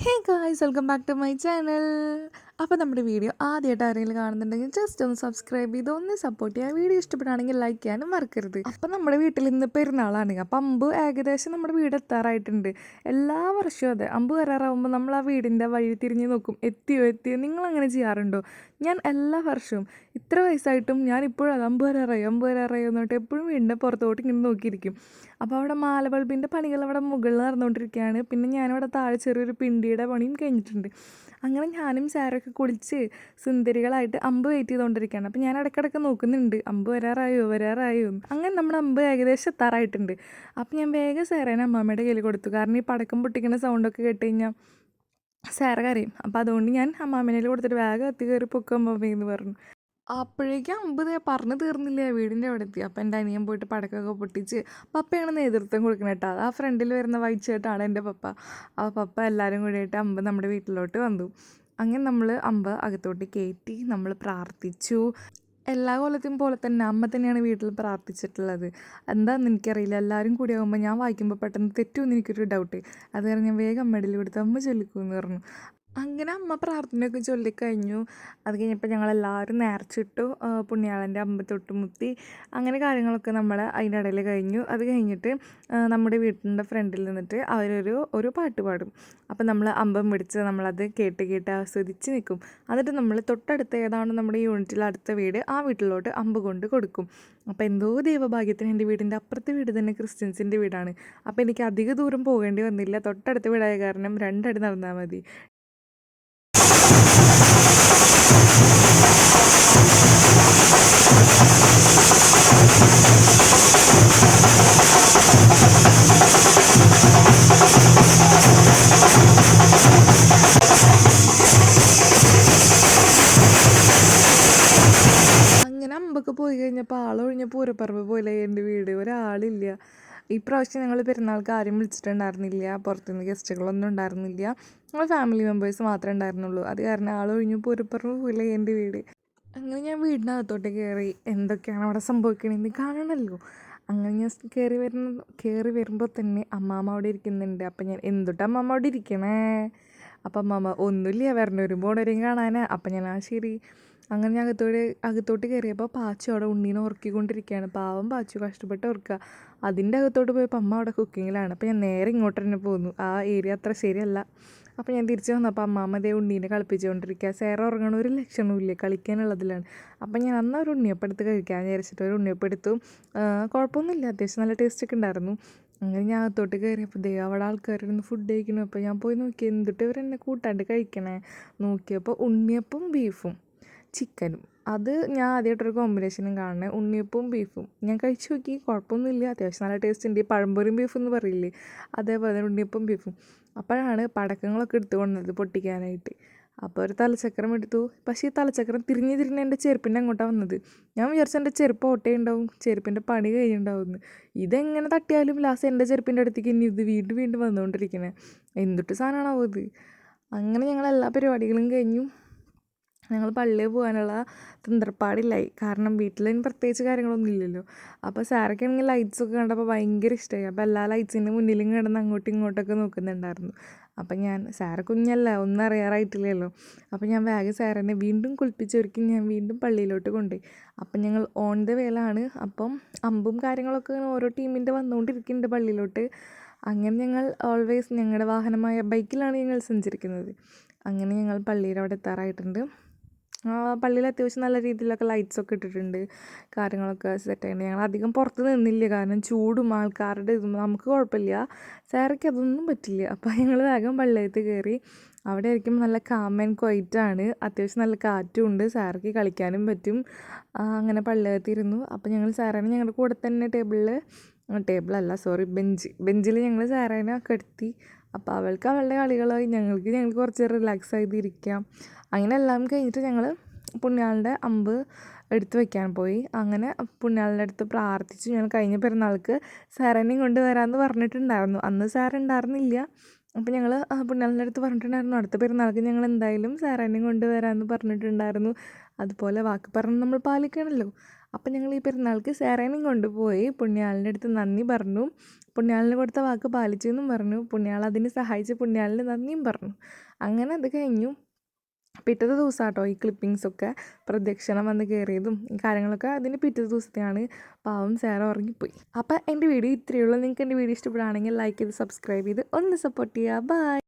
Hey guys, welcome back to my channel. അപ്പോൾ നമ്മുടെ video ആദ്യമായിട്ട് ആരെങ്കിലും കാണുന്നുണ്ടെങ്കിൽ ജസ്റ്റ് ഒന്ന് സബ്സ്ക്രൈബ് ചെയ്ത് ഒന്ന് സപ്പോർട്ട് ചെയ്യുക. വീഡിയോ ഇഷ്ടപ്പെടുകയാണെങ്കിൽ ലൈക്ക് ചെയ്യാനും മറക്കരുത്. അപ്പോൾ നമ്മുടെ വീട്ടിൽ ഇന്ന് പെരുന്നാളാണ്. അപ്പോൾ അമ്പ് ഏകദേശം നമ്മുടെ വീട് എത്താറായിട്ടുണ്ട്. എല്ലാ വർഷവും അതെ, അമ്പ് വരാറാകുമ്പോൾ നമ്മൾ ആ വീടിൻ്റെ വഴി തിരിഞ്ഞ് നോക്കും, എത്തിയോ. നിങ്ങളങ്ങനെ ചെയ്യാറുണ്ടോ? ഞാൻ എല്ലാ വർഷവും ഇത്ര വയസ്സായിട്ടും ഞാൻ ഇപ്പോഴും അത് അമ്പ് വരാറായോ എന്നിട്ട് എപ്പോഴും വീടിൻ്റെ പുറത്തോട്ട് ഇങ്ങനെ നോക്കിയിരിക്കും. അപ്പോൾ അവിടെ മാല ബൾബിൻ്റെ പണികൾ അവിടെ മുകളിൽ നടന്നുകൊണ്ടിരിക്കുകയാണ്. പിന്നെ ഞാനവിടെ താഴെ ചെറിയൊരു പിണ്ടിയുടെ പണിയും കഴിഞ്ഞിട്ടുണ്ട്. അങ്ങനെ ഞാനും സാരൊക്കെ കുളിച്ച് സുന്ദരികളായിട്ട് അമ്പ് വെയിറ്റ് ചെയ്തുകൊണ്ടിരിക്കുകയാണ്. അപ്പോൾ ഞാൻ ഇടയ്ക്കിടയ്ക്ക് നോക്കുന്നുണ്ട്, അമ്പ് വരാറായോ എന്ന്. അങ്ങനെ നമ്മുടെ അമ്പ് ഏകദേശം എത്താറായിട്ടുണ്ട്. അപ്പോൾ ഞാൻ വേഗം സാറേനെ അമ്മാമ്മയുടെ കയ്യിൽ കൊടുത്തു. കാരണം ഈ പടക്കം പൊട്ടിക്കുന്ന സൗണ്ടൊക്കെ കേട്ട് കഴിഞ്ഞാൽ സാറ കരയും. അപ്പോൾ അതുകൊണ്ട് ഞാൻ അമ്മാമ്മേനെ കൊടുത്തിട്ട് വേഗം എത്തി കയറി പൊക്കും അമ്മാമ്മയെന്ന് പറഞ്ഞു. അപ്പോഴേക്കും അമ്പ് പറഞ്ഞു തീർന്നില്ല, വീടിൻ്റെ അവിടെ എത്തി. അപ്പം എൻ്റെ അനിയൻ പോയിട്ട് പടക്കമൊക്കെ പൊട്ടിച്ച് പപ്പയാണ് നേതൃത്വം കൊടുക്കുന്നത് കേട്ടോ. ആ ഫ്രണ്ടിൽ വരുന്ന വൈറ്റ് ഷർട്ടാണ് എൻ്റെ പപ്പ. ആ പപ്പ എല്ലാവരും കൂടിയിട്ട് അമ്പ് നമ്മുടെ വീട്ടിലോട്ട് വന്നു. അങ്ങനെ നമ്മൾ അമ്പ് അകത്തോട്ട് കയറ്റി നമ്മൾ പ്രാർത്ഥിച്ചു. എല്ലാ കൊല്ലത്തെയും പോലെ തന്നെ അമ്മ തന്നെയാണ് വീട്ടിൽ പ്രാർത്ഥിച്ചിട്ടുള്ളത്. എന്താണെന്ന് എനിക്കറിയില്ല, എല്ലാവരും കൂടി ആകുമ്പോൾ ഞാൻ വായിക്കുമ്പോൾ പെട്ടെന്ന് തെറ്റുമെന്ന് എനിക്കൊരു ഡൗട്ട്. അത് കാരണം ഞാൻ വേഗം അമ്മയുടെ കൊടുത്ത് അമ്മ ചൊല്ലിക്കുമെന്ന് പറഞ്ഞു. അങ്ങനെ അമ്മ പ്രാർത്ഥനയൊക്കെ ചൊല്ലിക്കഴിഞ്ഞു. അത് കഴിഞ്ഞപ്പോൾ ഞങ്ങളെല്ലാവരും നേർച്ചിട്ടു, പുണ്യാളൻ്റെ അമ്പത്തൊട്ട് മുത്തി. അങ്ങനെ കാര്യങ്ങളൊക്കെ നമ്മൾ അതിൻ്റെ ഇടയിൽ കഴിഞ്ഞു. അത് കഴിഞ്ഞിട്ട് നമ്മുടെ വീട്ടിൻ്റെ ഫ്രണ്ടിൽ നിന്നിട്ട് ഒരു പാട്ട് പാടും. അപ്പം നമ്മൾ അമ്പം പിടിച്ച് നമ്മളത് കേട്ട് ആസ്വദിച്ച് നിൽക്കും. എന്നിട്ട് നമ്മൾ തൊട്ടടുത്ത് ഏതാണ് നമ്മുടെ യൂണിറ്റിൽ അടുത്ത വീട്, ആ വീട്ടിലോട്ട് അമ്പ് കൊണ്ട് കൊടുക്കും. അപ്പോൾ എന്തോ ദൈവഭാഗ്യത്തിന് എൻ്റെ വീടിൻ്റെ അപ്പുറത്തെ വീട് തന്നെ ക്രിസ്ത്യൻസിൻ്റെ വീടാണ്. അപ്പോൾ എനിക്ക് അധിക ദൂരം പോകേണ്ടി വന്നില്ല. തൊട്ടടുത്ത വീടായ കാരണം 2 അടി നടന്നാൽ മതി. അങ്ങനെ അമ്പൊക്കെ പോയി കഴിഞ്ഞപ്പോൾ ആളൊഴിഞ്ഞ പൂരപ്പറമ്പ് പോലെ എൻ്റെ വീട്, ഒരാളില്ല. ഇപ്രാവശ്യം ഞങ്ങൾ പെരുന്നാൾക്ക് ആരും വിളിച്ചിട്ടുണ്ടായിരുന്നില്ല, പുറത്തുനിന്ന് ഗസ്റ്റുകളൊന്നും ഉണ്ടായിരുന്നില്ല. ഞങ്ങൾ ഫാമിലി മെമ്പേഴ്സ് മാത്രമേ ഉണ്ടായിരുന്നുള്ളൂ. അത് കാരണം ആളൊഴിഞ്ഞ് പൂരപ്പറമ്പ് പോലെ എൻ്റെ വീട്. അങ്ങനെ ഞാൻ വീടിനകത്തോട്ട് കയറി, എന്തൊക്കെയാണ് അവിടെ സംഭവിക്കണമെന്ന് കാണണമല്ലോ. അങ്ങനെ ഞാൻ കയറി വരുമ്പോൾ തന്നെ അമ്മാമ്മ അവിടെ ഇരിക്കുന്നുണ്ട്. അപ്പം ഞാൻ എന്തുട്ടാ അമ്മാമ്മ അവിടെ ഇരിക്കണേ? അപ്പം അമ്മാമ്മ ഒന്നുമില്ല, വരണവരും പോണവരെയും കാണാനാ. അപ്പം ഞാൻ ശരി. അങ്ങനെ ഞാൻ അകത്തോട്ട് കയറിയപ്പോൾ പാച്ചു അവിടെ ഉണ്ണീനെ ഉറക്കിക്കൊണ്ടിരിക്കുകയാണ്. പാവം പാച്ചു കഷ്ടപ്പെട്ട് ഉറക്കുക. അതിൻ്റെ അകത്തോട്ട് പോയപ്പോൾ അമ്മ അവിടെ കുക്കിങ്ങിലാണ്. അപ്പോൾ ഞാൻ നേരെ ഇങ്ങോട്ട് തന്നെ പോന്നു. ആ ഏരിയ അത്ര ശരിയല്ല. അപ്പോൾ ഞാൻ തിരിച്ച് വന്നപ്പോൾ അമ്മാമ്മ ദേ ഉണ്ണീനെ കളിപ്പിച്ചുകൊണ്ടിരിക്കുക. സേറ ഉറങ്ങണ ഒരു ലക്ഷണവും കളിക്കാനുള്ളതിലാണ്. അപ്പം ഞാൻ അന്ന് ഒരു ഉണ്ണിയപ്പം എടുത്ത് കഴിക്കാൻ വിചാരിച്ചിട്ട് ഒരു ഉണ്ണിയപ്പം എടുത്തു. കുഴപ്പമൊന്നുമില്ല, അത്യാവശ്യം നല്ല ടേസ്റ്റൊക്കെ ഉണ്ടായിരുന്നു. അങ്ങനെ ഞാൻ അകത്തോട്ട് കയറിയപ്പോൾ ദേ അവിടെ ആൾക്കാരൊന്ന് ഫുഡ് കഴിക്കണം. അപ്പോൾ ഞാൻ പോയി നോക്കി, എന്തിട്ട് ഇവരെന്നെ കൂട്ടാണ്ട് കഴിക്കണേ. നോക്കിയപ്പോൾ ഉണ്ണിയപ്പം ബീഫും ചിക്കനും. അത് ഞാൻ ആദ്യമായിട്ടൊരു കോമ്പിനേഷനും കാണണേ, ഉണ്ണിയപ്പവും ബീഫും. ഞാൻ കഴിച്ചു നോക്കി, കുഴപ്പമൊന്നുമില്ല, അത്യാവശ്യം നല്ല ടേസ്റ്റ് ഉണ്ട്. ഈ പഴംപൊരിയും ബീഫും എന്ന് പറയില്ലേ, അതേപോലെ ഉണ്ണിയപ്പം ബീഫും. അപ്പോഴാണ് പടക്കങ്ങളൊക്കെ എടുത്തു കൊണ്ടത് പൊട്ടിക്കാനായിട്ട്. അപ്പോൾ ഒരു തലച്ചക്രം എടുത്തു. പക്ഷേ ഈ തലച്ചക്രം തിരിഞ്ഞ് എൻ്റെ ചെരുപ്പിൻ്റെ അങ്ങോട്ടാണ് വന്നത്. ഞാൻ വിചാരിച്ചു എൻ്റെ ചെരുപ്പ് ഓട്ടയുണ്ടാവും, ചെരുപ്പിൻ്റെ പണി കഴിഞ്ഞിട്ടുണ്ടാവുമെന്ന്. ഇതെങ്ങനെ തട്ടിയാലും ലാസ്റ്റ് എൻ്റെ ചെരുപ്പിൻ്റെ അടുത്തേക്ക് ഇനി ഇത് വീണ്ടും വന്നുകൊണ്ടിരിക്കണേ. എന്തൊട്ട് സാധനമാണാവോ ഇത്. അങ്ങനെ ഞങ്ങൾ എല്ലാ പരിപാടികളും കഴിഞ്ഞു. ഞങ്ങൾ പള്ളിയിൽ പോകാനുള്ള തന്ത്രപ്പാടില്ലായി. കാരണം വീട്ടിൽ പ്രത്യേകിച്ച് കാര്യങ്ങളൊന്നും ഇല്ലല്ലോ. അപ്പോൾ സാറൊക്കെയാണെങ്കിൽ ലൈറ്റ്സൊക്കെ കണ്ടപ്പോൾ ഭയങ്കര ഇഷ്ടമായി. അപ്പോൾ എല്ലാ ലൈറ്റ്സിൻ്റെ മുന്നിലും കിടന്ന് അങ്ങോട്ടും ഇങ്ങോട്ടൊക്കെ നോക്കുന്നുണ്ടായിരുന്നു. അപ്പം ഞാൻ, സാറ് കുഞ്ഞല്ല, ഒന്നും അറിയാറായിട്ടില്ലല്ലോ. അപ്പോൾ ഞാൻ വേഗം സാറിനെ വീണ്ടും കുളിപ്പിച്ചൊരുക്കി ഞാൻ വീണ്ടും പള്ളിയിലോട്ട് കൊണ്ടുപോയി. അപ്പം ഞങ്ങൾ ഓൺ ദ വേലാണ്. അപ്പം അമ്പും കാര്യങ്ങളൊക്കെ ഓരോ ടീമിൻ്റെ വന്നുകൊണ്ടിരിക്കുന്നുണ്ട് പള്ളിയിലോട്ട്. അങ്ങനെ ഞങ്ങൾ ഓൾവേസ് ഞങ്ങളുടെ വാഹനമായ ബൈക്കിലാണ് ഞങ്ങൾ സഞ്ചരിക്കുന്നത്. അങ്ങനെ ഞങ്ങൾ പള്ളിയുടെ അവിടെ എത്താറായിട്ടുണ്ട്. പള്ളിയിൽ അത്യാവശ്യം നല്ല രീതിയിലൊക്കെ ലൈറ്റ്സൊക്കെ ഇട്ടിട്ടുണ്ട്, കാര്യങ്ങളൊക്കെ സെറ്റായിട്ടുണ്ട്. ഞങ്ങൾ അധികം പുറത്ത് നിന്നില്ല, കാരണം ചൂടും ആൾക്കാരുടെ ഇതും നമുക്ക് കുഴപ്പമില്ല, സാറയ്ക്ക് അതൊന്നും പറ്റില്ല. അപ്പോൾ ഞങ്ങൾ വേഗം പള്ളിയത്ത് കയറി. അവിടെ ആയിരിക്കും നല്ല കാം ആൻഡ് ക്വൈറ്റാണ്, അത്യാവശ്യം നല്ല കാറ്റും ഉണ്ട്, സാർക്ക് കളിക്കാനും പറ്റും. അങ്ങനെ പള്ളിയത്തിരുന്നു. അപ്പോൾ ഞങ്ങൾ സാറേനെ ഞങ്ങളുടെ കൂടെ തന്നെ ബെഞ്ചിൽ ഞങ്ങൾ സാറേനെ കിടത്തി. അപ്പോൾ അവൾക്ക് അവളുടെ കളികളായി, ഞങ്ങൾക്ക് കുറച്ച് റിലാക്സ് ആയിട്ടിരിക്കാം. അങ്ങനെ എല്ലാം കഴിഞ്ഞിട്ട് ഞങ്ങൾ പുണ്യാളൻ്റെ അമ്പ് എടുത്ത് വയ്ക്കാൻ പോയി. അങ്ങനെ പുണ്യാളൻ്റെ അടുത്ത് പ്രാർത്ഥിച്ചു. ഞങ്ങൾ കഴിഞ്ഞ പെരുന്നാൾക്ക് സാറേനെയും കൊണ്ട് വരാമെന്ന് പറഞ്ഞിട്ടുണ്ടായിരുന്നു. അന്ന് സാറുണ്ടായിരുന്നില്ല. അപ്പോൾ ഞങ്ങൾ പുണ്യാളൻ്റെ അടുത്ത് പറഞ്ഞിട്ടുണ്ടായിരുന്നു, അടുത്ത പെരുന്നാൾക്ക് ഞങ്ങൾ എന്തായാലും സാറേനെയും കൊണ്ട് വരാമെന്ന് പറഞ്ഞിട്ടുണ്ടായിരുന്നു. അതുപോലെ വാക്ക് പറഞ്ഞ് നമ്മൾ പാലിക്കണമല്ലോ. അപ്പം ഞങ്ങൾ ഈ പെരുന്നാൾക്ക് സേറേനെയും കൊണ്ടുപോയി പുണ്യാളിൻ്റെ അടുത്ത് നന്ദി പറഞ്ഞു. പുണ്യാളിന് കൊടുത്ത വാക്ക് പാലിച്ചു എന്നും പറഞ്ഞു. പുണ്യാൾ അതിന് സഹായിച്ച് പുണ്യാളിന് നന്ദിയും പറഞ്ഞു. അങ്ങനെ അത് കഴിഞ്ഞു. പിറ്റത്തെ ദിവസം കേട്ടോ ഈ ക്ലിപ്പിങ്സൊക്കെ പ്രദക്ഷിണം വന്ന് കയറിയതും ഈ കാര്യങ്ങളൊക്കെ അതിൻ്റെ പിറ്റത്തെ ദിവസത്തെയാണ്. പാവം സേറ ഉറങ്ങിപ്പോയി. അപ്പോൾ എൻ്റെ വീഡിയോ ഇത്രയേ ഉള്ളൂ. നിങ്ങൾക്ക് എൻ്റെ വീഡിയോ ഇഷ്ടപ്പെടുകയാണെങ്കിൽ ലൈക്ക് ചെയ്ത് സബ്സ്ക്രൈബ് ചെയ്ത് ഒന്ന് സപ്പോർട്ട് ചെയ്യുക. ബൈ.